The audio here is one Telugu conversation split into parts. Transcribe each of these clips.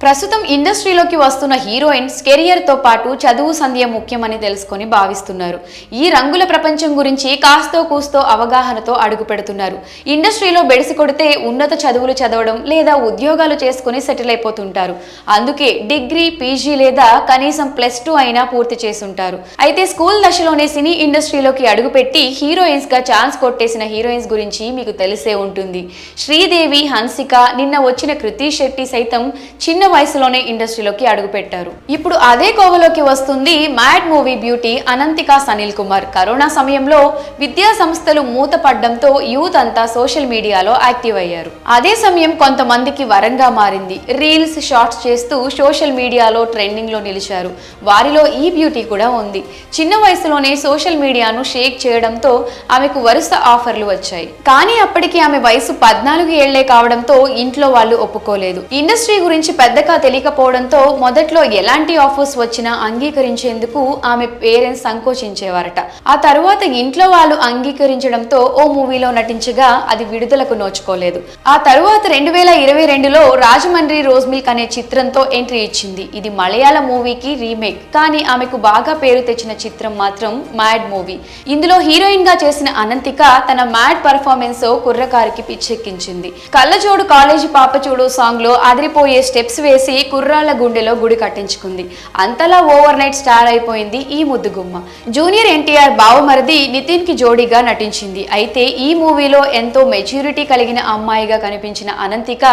ప్రస్తుతం ఇండస్ట్రీలోకి వస్తున్న హీరోయిన్స్ కెరియర్తో పాటు చదువు సంధ్య ముఖ్యమని తెలుసుకొని భావిస్తున్నారు. ఈ రంగుల ప్రపంచం గురించి కాస్తో కూస్తో అవగాహనతో అడుగు పెడుతున్నారు. ఇండస్ట్రీలో బెడిసి కొడితే ఉన్నత చదువులు చదవడం లేదా ఉద్యోగాలు చేసుకుని సెటిల్ అయిపోతుంటారు. అందుకే డిగ్రీ, పీజీ లేదా కనీసం +2 అయినా పూర్తి చేసుంటారు. అయితే స్కూల్ దశలోనే సినీ ఇండస్ట్రీలోకి అడుగుపెట్టి హీరోయిన్స్ గా ఛాన్స్ కొట్టేసిన హీరోయిన్స్ గురించి మీకు తెలిసే ఉంటుంది. శ్రీదేవి, హన్సిక, నిన్న వచ్చిన కృతి శెట్టి సైతం చిన్న వయసులోనే ఇండస్ట్రీలోకి అడుగుపెట్టారు. ఇప్పుడు అదే కోవలోకి వస్తుంది mad movie beauty Ananthika Sanil Kumar. Corona సమయంలో విద్యా సంస్థలు మూతపడ్డంతో యూత్ అంతా సోషల్ మీడియాలో యాక్టివ్ అయ్యారు. అదే సమయం కొంతమందికి వరంగా మారింది. రీల్స్, షార్ట్స్ చేస్తూ సోషల్ మీడియాలో ట్రెండింగ్ లో నిలిచారు. వారిలో ఈ బ్యూటీ కూడా ఉంది. చిన్న వయసులోనే సోషల్ మీడియాను షేక్ చేయడంతో ఆమెకు వరుస ఆఫర్లు వచ్చాయి. కానీ అప్పటికి ఆమె వయసు 14 ఏళ్లే కావడంతో ఇంట్లో వాళ్ళు ఒప్పుకోలేదు. ఇండస్ట్రీ గురించి పెద్దగా తెలియకపోవడంతో మొదట్లో ఎలాంటి ఆఫర్స్ వచ్చినా అంగీకరించేందుకు ఆమె పేరెంట్స్ సంకోచించేవారట. ఆ తరువాత ఇంట్లో వాళ్ళు అంగీకరించడంతో ఓ మూవీలో నటించగా అది విడుదలకు నోచుకోలేదు. ఆ తరువాత 2022లో రాజమండ్రి రోజ్ మిల్క్ అనే చిత్రంతో ఎంట్రీ ఇచ్చింది. ఇది మలయాళ మూవీకి రీమేక్. కానీ ఆమెకు బాగా పేరు తెచ్చిన చిత్రం మాత్రం మ్యాడ్ మూవీ. ఇందులో హీరోయిన్ గా చేసిన అనంతిక తన మ్యాడ్ పర్ఫార్మెన్స్ కుర్రకారికి పిచ్చెక్కించింది. కళ్ళజోడు కాలేజీ పాప చూడు సాంగ్ లో అదిరిపోయే స్టెప్స్ వేసి కుర్రాళ్ల గుండెలో గుడి కట్టించుకుంది. అంతలా ఓవర్ నైట్ స్టార్ అయిపోయింది ఈ ముద్దుగుమ్మ. జూనియర్ ఎన్టీఆర్ బావమరిది నితిన్ కి జోడీగా నటించింది. అయితే ఈ మూవీలో ఎంతో మెచ్యూరిటీ కలిగిన అమ్మాయిగా కనిపించిన అనంతిక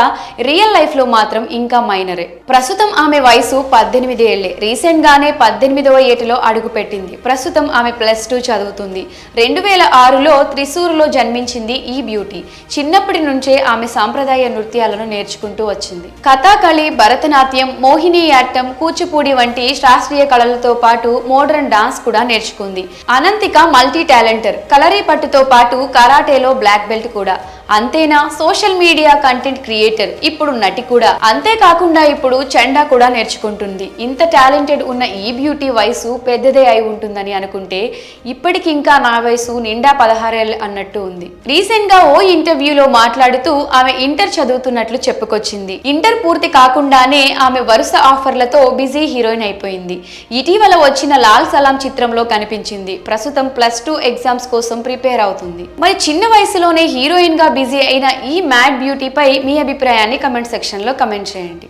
రియల్ లైఫ్ లో మాత్రం ఇంకా మైనరే. ప్రస్తుతం ఆమె వయసు 18 ఏళ్లే. రీసెంట్ గానే 18వ ఏటలో అడుగు పెట్టింది. ప్రస్తుతం ఆమె +2 చదువుతుంది. 2006లో త్రిశూర్లో జన్మించింది ఈ బ్యూటీ. చిన్నప్పటి నుంచే ఆమె సాంప్రదాయ నృత్యాలను నేర్చుకుంటూ వచ్చింది. కథాకళి, భరతనాట్యం, మోహినియాట్టం, కూచిపూడి వంటి శాస్త్రీయ కళలతో పాటు మోడర్న్ డాన్స్ కూడా నేర్చుకుంది. అనంతిక మల్టీ టాలెంటర్. కలరీ పట్టుతో పాటు కరాటేలో బ్లాక్ బెల్ట్ కూడా. అంతేనా, సోషల్ మీడియా కంటెంట్ క్రియేటర్, ఇప్పుడు నటి కూడా. అంతేకాకుండా ఇప్పుడు చెండా కూడా నేర్చుకుంటుంది. ఇంత టాలెంటెడ్ ఉన్న ఈ బ్యూటీ వయసు పెద్దదే అయి ఉంటుందని అనుకుంటే ఇప్పటికింకా నా వయసు నిండా 16 ఏళ్ళు అన్నట్టు ఉంది. రీసెంట్ గా ఓ ఇంటర్వ్యూలో మాట్లాడుతూ ఆమె ఇంటర్ చదువుతున్నట్లు చెప్పుకొచ్చింది. ఇంటర్ పూర్తి కాకుండానే ఆమె వరుస ఆఫర్లతో బిజీ హీరోయిన్ అయిపోయింది. ఇటీవల వచ్చిన లాల్ సలాం చిత్రంలో కనిపించింది. ప్రస్తుతం +2 ఎగ్జామ్స్ కోసం ప్రిపేర్ అవుతుంది. మరి చిన్న వయసులోనే హీరోయిన్ గా బిజీ అయిన ఈ మ్యాడ్ బ్యూటీపై మీ అభిప్రాయాన్ని కమెంట్ సెక్షన్ లో కమెంట్ చేయండి.